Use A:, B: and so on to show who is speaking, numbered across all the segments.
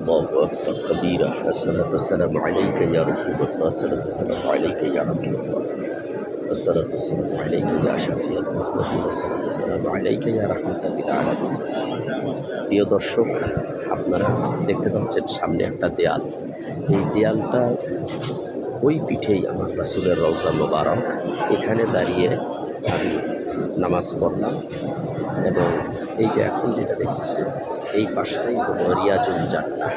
A: الله أكبر كبيرا الصلاة والسلام عليك يا رسول الله الصلاة والسلام عليك يا حبيب الله الصلاة والسلام عليك يا شفيع المذنبين الصلاة والسلام عليك يا رحمة للعالمين। প্রিয় দর্শক, আপনারা দেখতে পাচ্ছেন সামনে একটা দেয়াল। এই দেয়ালটা ওই পিঠেই আমার রাসূলের রওজা মোবারক। এখানে দাঁড়িয়ে আমি নামাজ পড়লাম এবং এই যে এখন যেটা দেখতেছেন এই পাশটাই হলো রিয়াজুল জান্নাহ।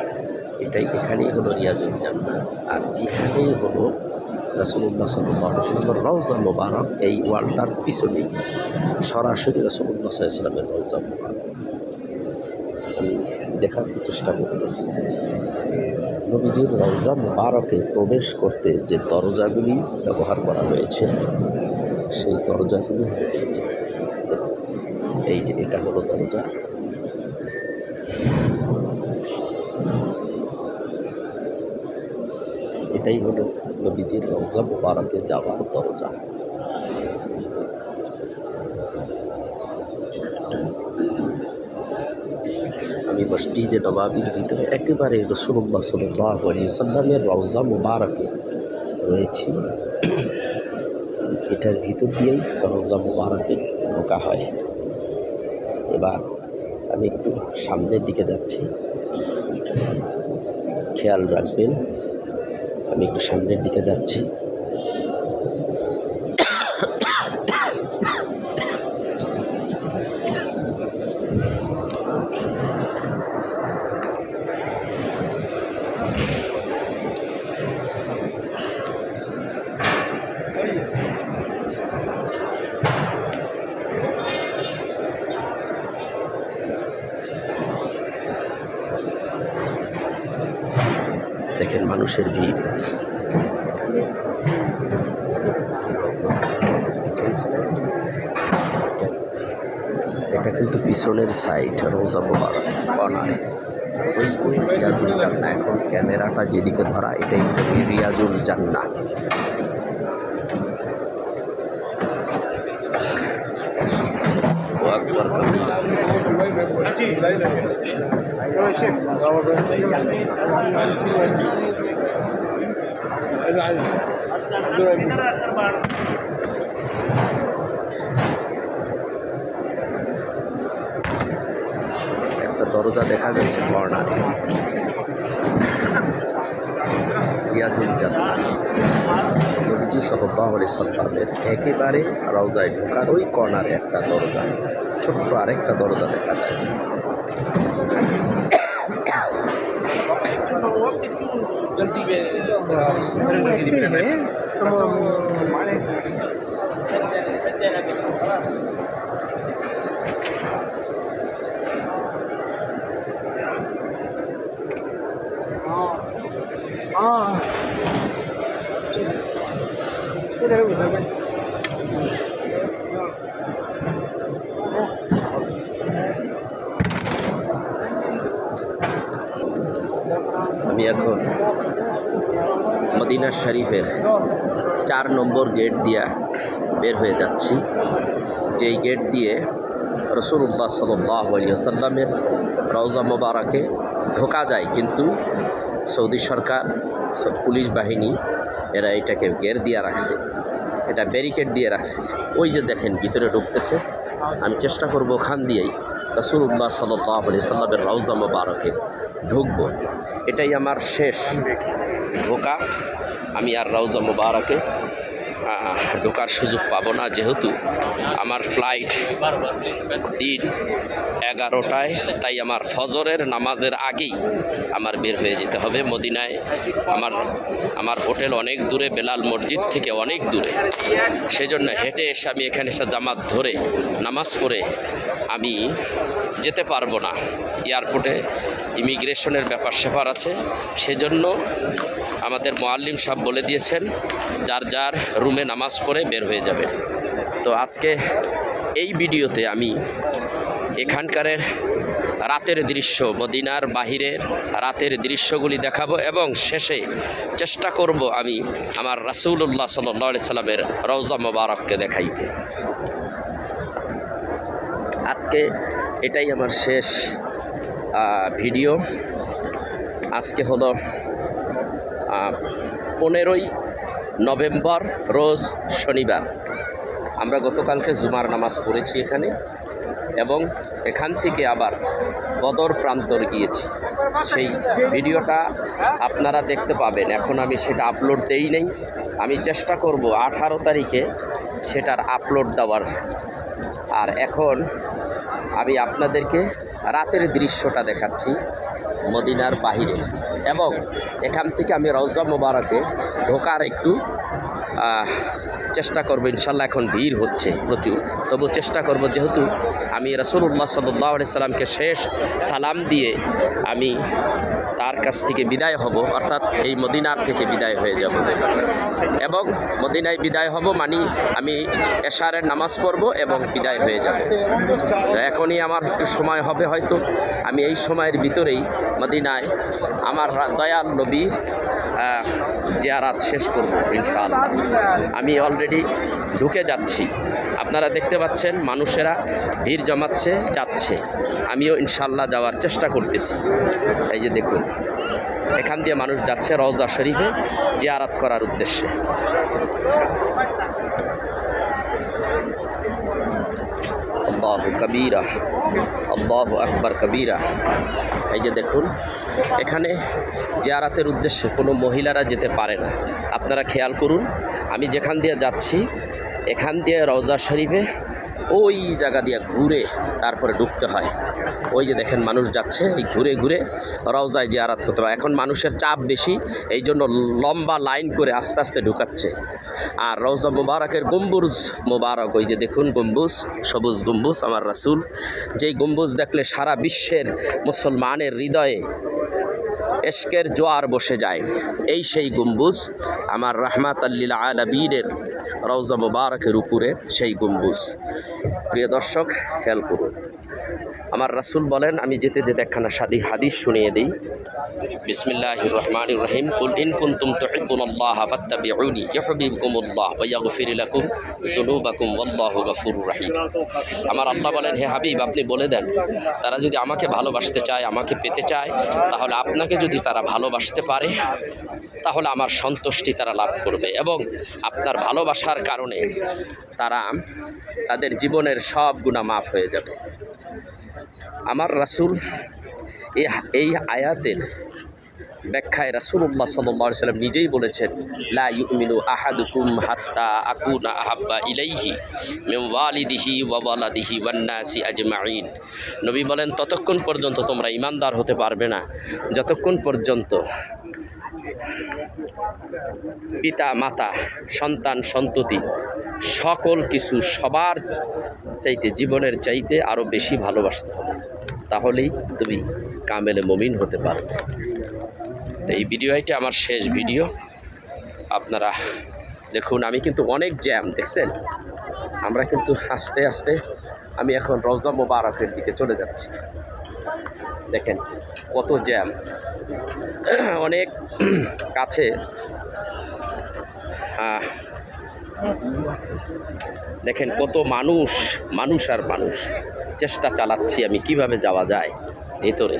A: এখানেই হলো রিয়াজুল জান্নাহ, আর এখানেই হলো রাসূলুল্লাহ সাল্লাল্লাহু আলাইহি ওয়াসাল্লামের রওজা মোবারক। এই ওয়ালটার পিছনেই সরাসরি রাসূলুল্লাহ সাল্লাল্লাহু আলাইহি ওয়াসাল্লামের রওজা মোবারক। আমি দেখার চেষ্টা করতেছি নবীজির রওজা মোবারকে প্রবেশ করতে যে দরজাগুলি ব্যবহার করা হয়েছে সেই দরজাগুলি হলো এই যে দেখুন, এই যে এটা হলো দরজা। এটাই হলো নবীজির রওজা মোবারকে যাওয়ার দরজা। আমি মসজিদে নবাবির ভিতরে একেবারে রাসূলুল্লাহ সাল্লাল্লাহু আলাইহি ওয়াসাল্লামের রওজা মোবারকে রয়েছি। এটার ভিতর দিয়েই রওজা মোবারকে ঢোকা হয়। এবার আমি একটু সামনের দিকে যাচ্ছি, খেয়াল রাখবেন। আমি একটু সামনের দিকে যাচ্ছি। দেখেন মানুষের ভিড়। এটা কিন্তু পিছনের সাইড রওজা মোবারক কর্নারে। ওই রিয়াজুল জান্নাহ। এখন ক্যামেরাটা যেদিকে ধরা এটাই রিয়াজুল জান্নাহ। আকবর কবিরা। একটা দরজা দেখা যাচ্ছে কর্নারে, রিয়াজুল জান্নাহ। নবীজি সাল্লাল্লাহু আলাইহি ওয়াসাল্লামের একেবারে রওজায় ঢোকার ওই কর্নারে একটা দরজা, ছোট্ট আরেকটা দরজা দেখা যায়। আমি এখন মদিনা শরীফের 4 নম্বর গেট দিয়ে বের হয়ে যাচ্ছি, যেই গেট দিয়ে রাসূলুল্লাহ সাল্লাল্লাহু আলাইহি ওয়াসাল্লামের রওজা মোবারকে ঢোকা যায়, কিন্তু সৌদি সরকার, পুলিশ বাহিনী এরা এটাকে ঘের দিয়ে রাখছে, এটা ব্যারিকেড দিয়ে রাখছে। ওই যে দেখেন ভিতরে ঢুকতেছে। আমি চেষ্টা করব ওখান দিয়েই রাসূলুল্লাহ সাল্লাল্লাহু আলাইহি ওয়াসাল্লামের রওজা মোবারকে ঢুকব। এটাই আমার শেষ ঢোকা। আমি আর রওজা মোবারকে ঢোকার সুযোগ পাবো না, যেহেতু আমার ফ্লাইট দিন 11টায়। তাই আমার ফজরের নামাজের আগেই আমার বের হয়ে যেতে হবে মদিনায়। আমার হোটেল অনেক দূরে, বেলাল মসজিদ থেকে অনেক দূরে। সেজন্য হেঁটে এসে আমি এখানে এসে জামাত ধরে নামাজ পড়ে আমি যেতে পারবো না। এয়ারপোর্টে ইমিগ্রেশনের ব্যাপার স্যাপার আছে, সেজন্য আমাদের মুআল্লিম সাহেব বলে দিয়েছেন যার যার রুমে নামাজ পড়ে বের হয়ে যাবে। তো আজকে এই ভিডিওতে আমি এখানকার রাতের দৃশ্য, মদিনার বাহিরের রাতের দৃশ্যগুলি দেখাবো এবং শেষে চেষ্টা করব আমি আমার রাসূলুল্লাহ সাল্লাল্লাহু আলাইহি সাল্লামের রওজা মোবারককে দেখাইতে। আজকে এটাই আমার শেষ ভিডিও। আজকে হলো 15ই নভেম্বর, রোজ শনিবার। আমরা গতকালকে জুমার নামাজ পড়েছি এখানে, এবং এখান থেকে আবার বদর প্রান্তর গিয়েছি। সেই ভিডিওটা আপনারা দেখতে পাবেন। এখন আমি সেটা আপলোড দেই নেই, আমি চেষ্টা করব 18 তারিখে সেটার আপলোড দেওয়ার। আর এখন আমি আপনাদেরকে রাতের দৃশ্যটা দেখাচ্ছি মদিনার বাহিরে, এবং এখান থেকে আমি রওজা মোবারকে ঢোকার একটু চেষ্টা করব। ইনশাল্লাহ এখন ভিড় হচ্ছে প্রচুর, তবু চেষ্টা করব, যেহেতু আমি রাসূলুল্লাহ সাল্লাল্লাহু আলাইহি সাল্লামকে শেষ সালাম দিয়ে আমি তার কাছ থেকে বিদায় হব, অর্থাৎ এই মদিনার থেকে বিদায় হয়ে যাব, এবং মদিনায় বিদায় হব মানে আমি এশারের নামাজ পড়ব এবং বিদায় হয়ে যাব। এখনই আমার একটু সময় হবে, হয়তো আমি এই সময়ের ভিতরেই মদিনায় আমার দয়াল নবী জিয়ারাত শেষ করব ইনশাআল্লাহ। আমি অলরেডি ঢুকে যাচ্ছি, আপনারা দেখতে পাচ্ছেন মানুষেরা ভিড় জমাচ্ছে, যাচ্ছে। আমিও ইনশাআল্লাহ যাওয়ার চেষ্টা করতেছি। এই যে দেখুন, এখান দিয়ে মানুষ যাচ্ছে রওজা শরীফে জিয়ারাত করার উদ্দেশ্যে। আল্লাহু কবীরা, আল্লাহু আকবার কবীরা। এই যে দেখুন, এখানে জিয়ারাতের উদ্দেশ্যে কোনো মহিলারা যেতে পারে না। আপনারা খেয়াল করুন, আমি যেখান দিয়ে যাচ্ছি এখান দিয়ে রওজা শরীফে ওই জায়গা দিয়ে ঘুরে তারপরে ঢুকতে হয়। ওই যে দেখেন মানুষ যাচ্ছে, এই ঘুরে ঘুরে রওজায় জিয়ারাত করতে হয়। এখন মানুষের চাপ বেশি, এই জন্য লম্বা লাইন করে আস্তে আস্তে ঢুকাচ্ছে। আর রওজা মুবারকের গম্বুজ মুবারক, ওই যে দেখুন গম্বুজ, সবুজ গম্বুজ, আমার রাসূল যেই গম্বুজ দেখলে সারা বিশ্বের মুসলমানের হৃদয়ে এশকের জোয়ার বসে যায়, এই সেই গম্বুজ আমার রাহমাতাল লিল আলামিনের রওজা মুবারকের উপরে সেই গম্বুজ। প্রিয় দর্শক, খেয়াল করুন, আমার রাসূল বলেন, আমি যেতে যেতে একখানা হাদিস শুনিয়ে দিই। বিসমিল্লাহির রহমানির রহিম। কুল ইন কুনতুম তুহিব্বুনাল্লাহা ফাত্তাবিউনি ইউহিব্বুকুমুল্লাহ ওয়া ইয়াগফির লাকুম যুনুবাকুম ওয়াল্লাহু গফুরুর রহিম। আমার আল্লাহ বলেন, হে হাবিব, আপনি বলে দেন, তারা যদি আমাকে ভালোবাসতে চায়, আমাকে পেতে চায়, তাহলে আপনাকে যদি তারা ভালোবাসতে পারে, তাহলে আমার সন্তুষ্টি তারা লাভ করবে, এবং আপনার ভালোবাসার কারণে তারা তাদের জীবনের সব গুনাহ মাফ হয়ে যাবে। আমার রাসূল এই আয়াতের ব্যাখ্যায় রাসূলুল্লাহ সাল্লাল্লাহু আলাইহি ওয়াসাল্লাম নিজেই বলেছেন, লা ইউমিনু আহাদুকুম হাত্তা আকুনা আহাব্বা ইলাইহি মিন ওয়ালিদিহি ওয়া ওয়ালাদিহি ওয়ান নাসি আজমাইন। নবী বলেন, ততক্ষণ পর্যন্ত তোমরা ঈমানদার হতে পারবে না যতক্ষণ পর্যন্ত পিতা মাতা, সন্তান সন্ততি, সকল কিছু সবার চাইতে, জীবনের চাইতে আরও বেশি ভালোবাসতে হবে, তাহলেই তুমি কামেলে মুমিন হতে পারবে। এই ভিডিওটি আমার শেষ ভিডিও, আপনারা দেখুন। আমি কিন্তু অনেক জ্যাম দেখছেন, আমরা কিন্তু আস্তে আস্তে আমি এখন রওজা মুবারকের দিকে চলে যাচ্ছি। দেখেন কত জ্যাম, অনেক কাছে। দেখেন কত মানুষ, মানুষ আর মানুষ। চেষ্টা চালাচ্ছি আমি কিভাবে যাওয়া যায় ভেতরে।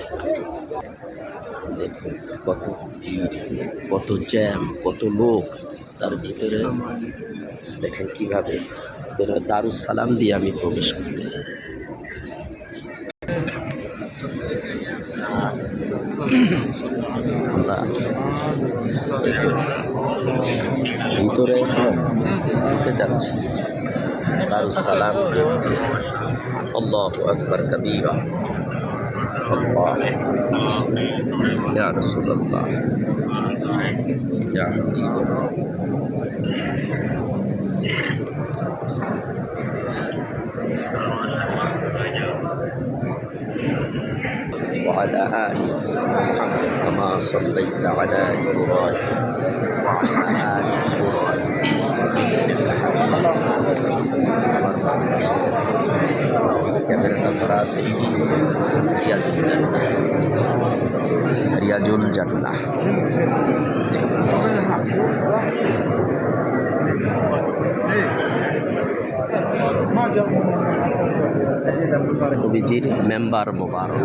A: দেখুন কত ভিড়, কত জ্যাম, কত লোক তার ভিতরে। দেখেন কিভাবে দারুস সালাম দিয়ে আমি প্রবেশ করতেছি। ভিতরে যাচ্ছি দারুস সালাম। আল্লাহু আকবার কবীরা। আল্লাহ ইয়া রাসূলুল্লাহ ইয়া হাবিবাল্লাহ। وعلى آل محمد كما صليت على إبراهيم وعلى آل إبراهيم إنك حميد مجيد. ক্যামেরাটা ধরা আছে, এটি রিয়াজুল জান্নাহ, রিয়াজুল জান্নাহ। নবীজির মেম্বার মোবারক।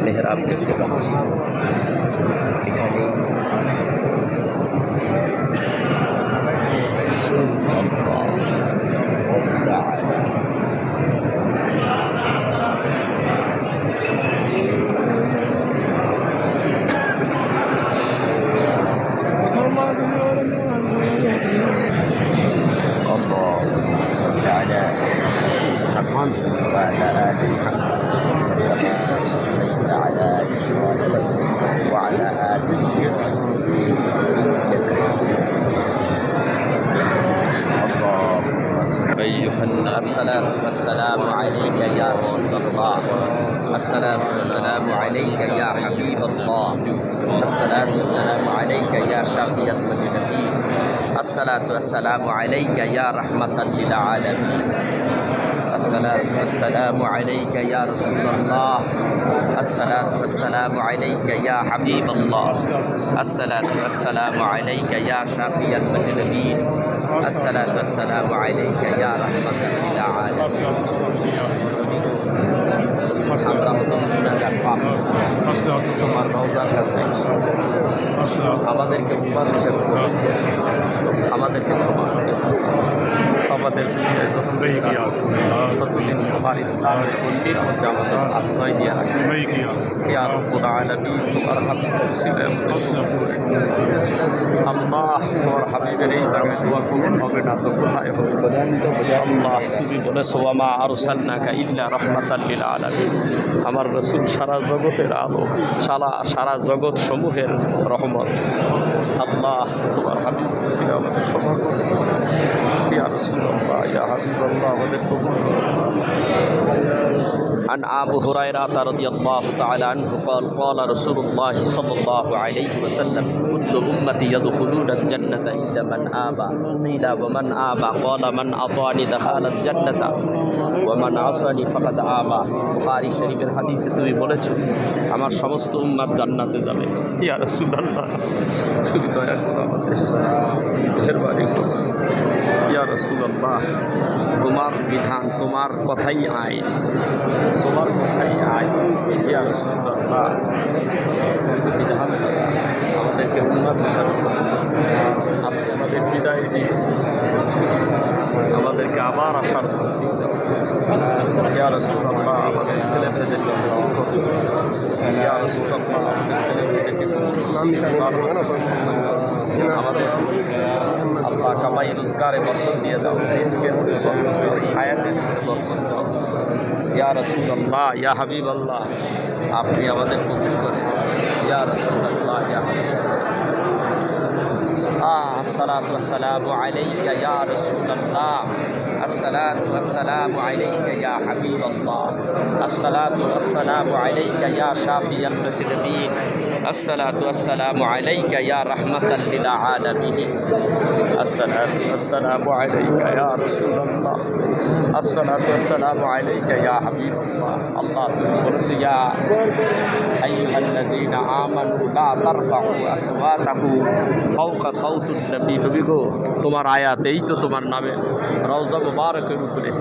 A: মেহরাব দেখতে পাচ্ছি এখানে اللهم صل على محمد وعلى آل محمد كما صليت على إبراهيم وعلى آل إبراهيم إنك أيها الناس الصلاة والسلام عليك يا رسول الله، الصلاة والسلام عليك يا حبيب الله، الصلاة والسلام عليك يا شافي المذنبين، الصلاة والسلام عليك يا رحمة للعالمين، الصلاة والسلام عليك يا رسول الله، الصلاة والسلام عليك يا حبيب الله، الصلاة والسلام عليك يا شافي المذنبين، الصلاة والسلام عليك يا رحمة للعالمين। আমরা গুনাহগার পাপ, তোমার রওজার কাছে আমাদেরকে উম্মাত হিসেবে আমাদেরকে ক্ষমা করে আমাদের ততদিন তোমার ইসলামের গণ্ডির মধ্যে আমাদের আশ্রয় দিয়ে রাখে। ইয়া রব্বুল আলামিন, তোমার হাবিব ছিলেন আল্লাহ, তোমার হাবিবের এই জায়গায় দোয়া কবুল হবে না তো কোথায় হবে? আল্লাহ, তুমি বলেছো ওয়ামা আরসালনাকা ইল্লা রাহমাতাল লিল আলামিন, আমার রাসূল সারা জগতের আলো, সারা জগৎ সমূহের রহমত। আল্লাহ, তোমার হাবিব ছিল আমাদের ক্ষমা করো। ইয়া রাসূলুল্লাহ, ইয়া হাবিবাল্লাহ, আমাদের কবুল করো। عن أبي هريرة رضي الله تعالى عنه قال قال رسول الله صلى الله عليه وسلم كل أمتي يدخلون الجنة إلا من آبى قيل ومن آبى قال من أطاعني دخل الجنة ومن عصاني فقد آبى। বুখারী শরীফের হাদিসে তুমি বলেছো আমার সমস্ত উম্মত জান্নাতে যাবে। ইয়া রাসূলুল্লাহ, তুমি দয়া করো আমাদের, মেহেরবানি করো। ইয়া রাসূলুল্লাহ, তোমার বিধান, তোমার কথাই আইন, তোমার কথাই আইন। ইয়া রাসূলুল্লাহ, বিধান আমাদেরকে উম্মত হিসাবে আজকে আমাদের বিদায় দিয়ে আমাদেরকে আবার আসার ইয়া রাসূলুল্লাহ, আমাদের ছেলেমেয়েদেরকে ইয়া রাসূলুল্লাহ, আমাদের ছেলেমেয়েদেরকে আমাদের আল্লাহ কামাই রোজগারে বরকত দিয়ে দাও, রিজকের বরকত দাও, হায়াতের বরকত দাও। ইয়া রাসূলুল্লাহ, ইয়া হাবিবাল্লাহ, আপনি আমাদের কবুল করুন। ইয়া রাসূলুল্লাহ, ইয়া হাবিবাল্লাহ, الصلاة والسلام عليك يا رسول الله، الصلاة والسلام عليك يا حبيب الله، الصلاة والسلام عليك يا شافي المذنبين، الصلاة والسلام عليك يا رحمة للعالمين، الصلاة والسلام عليك يا رسول الله، الصلاة والسلام عليك يا حبيب الله। الله تقول يا أيها الذين آمنوا لا ترفعوا أصواتكم فوق صوت النبي। নবী গো, তোমার আয়াত, এই তো তোমার নামে রওজা মুবারকের উপরে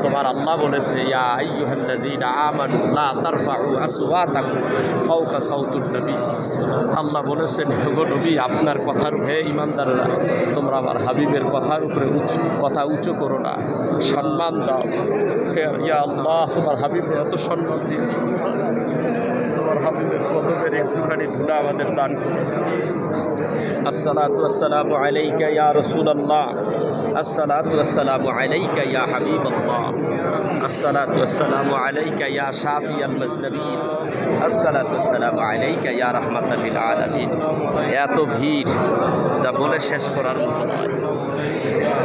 A: তোমার আল্লাহ বলেছে ইয়া আইয়ুহাল্লাযীনা আমানু লা তারফাউ আসওয়াতাকুম ফাওকা সাউতুন নবী। আল্লাহ বলেছেন, হে গো নবী, আপনার কথার হে ইমানদাররা, তোমরা আমার হাবিবের কথার উপরে কথা উঁচু করো না, সম্মান দাও। হে ইয়া আল্লাহ, তোমার হাবিবের এত সম্মান দিয়েছ, তোমার হাবিবের কদমের একটুখানি ধুলা আমাদের দান করো। আসসালাতু ওয়াসসালামু আলাইকা ইয়া রাসূলুল্লাহ, আসসালাতু ওয়াসসালামু আলাইকা ইয়া হাবিবাল্লাহ। الصلاة والسلام عليك يا شافي المذنبين الصلاة والسلام عليك يا رحمة للعالمين এত ভিড় যা বলে শেষ করার মতো নয়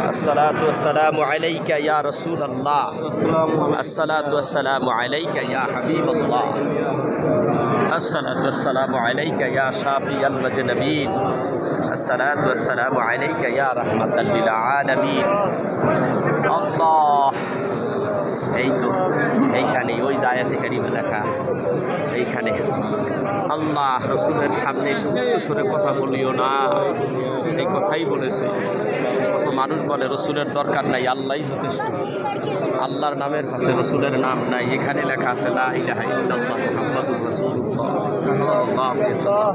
A: الصلاة والسلام عليك يا رسول الله الصلاة والسلام عليك يا حبيب الله الصلاة والسلام عليك يا شافي المذنبين الصلاة والسلام عليك يا رحمة للعالمين الله এই তো এইখানে ওই আয়াতে কারিমে লেখা এইখানে আল্লাহ রসুলের সামনে উচ্চ সুরে কথা বলিও না এই কথাই বলেছে কত মানুষ বলে রসুলের দরকার নাই আল্লাহই যথেষ্ট আল্লাহর নামের পাশে রসুলের নাম নাই এখানে লেখা আছে লা ইলাহা ইল্লাল্লাহ মুহাম্মাদুর রাসূলুল্লাহ সাল্লাল্লাহু আলাইহি ওয়াসাল্লাম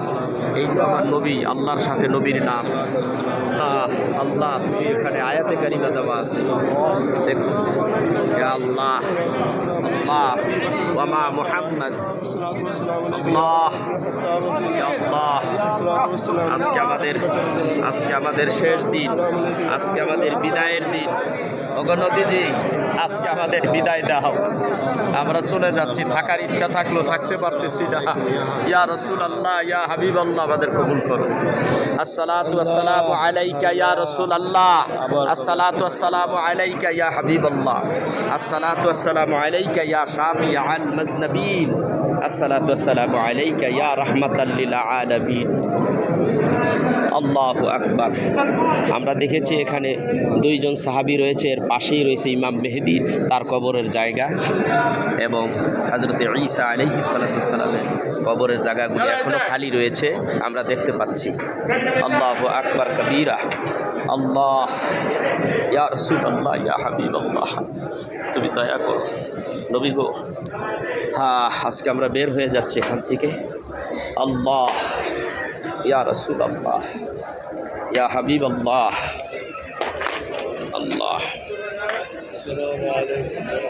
A: এই তো আমার নবী আল্লাহর সাথে নবীর নাম আল্লাহ তুমি এখানে আয়াতে কারিমা দেওয়া আছে দেখো ইয়া আল্লাহ আল্লাহ ওয়া মা মুহাম্মদ আল্লাহ ইয়া আল্লাহ আজকে আমাদের শেষ দিন আজকে আমাদের বিদায়ের দিন নবীজি আজকে আমাদের বিদায় দাও আমরা চলে যাচ্ছি থাকার ইচ্ছা থাকলেও থাকতে পারতেছি না ইয়া রাসূলুল্লাহ ইয়া হাবিবাল্লাহ আমাদের কবুল করো আসসালাতু ওয়াসসালামু আলাইকা ইয়া রাসূলুল্লাহ আসসালাতু ওয়াসসালামু আলাইকা ইয়া হাবিবাল্লাহ আসসালাতু ওয়াসসালামু আলাইকা ইয়া শাফিআল মাজনাবিন আসসালাতু ওয়াসসালামু আলাইকা ইয়া রাহমাতাল লিল আলামিন আল্লাহু আকবার আমরা দেখেছি এখানে দুইজন সাহাবী রয়েছে এর পাশেই রয়েছে ইমাম মেহেদী তার কবরের জায়গা এবং হযরত ঈসা আলাইহিস সালাতু ওয়াসসালামের কবরের জায়গাগুলি এখনও খালি রয়েছে আমরা দেখতে পাচ্ছি আল্লাহু আকবার কবীরা আল্লাহ ইয়া রাসূলুল্লাহ ইয়া হাবিবাল্লাহ তুমি দয়া করো নবী গো হ্যাঁ আজকে আমরা বের হয়ে যাচ্ছি এখান থেকে আল্লাহ ইয়া রাসূলুল্লাহ ইয়া হাবিবাল্লাহ আল্লাহ আসসালামু আলাইকুম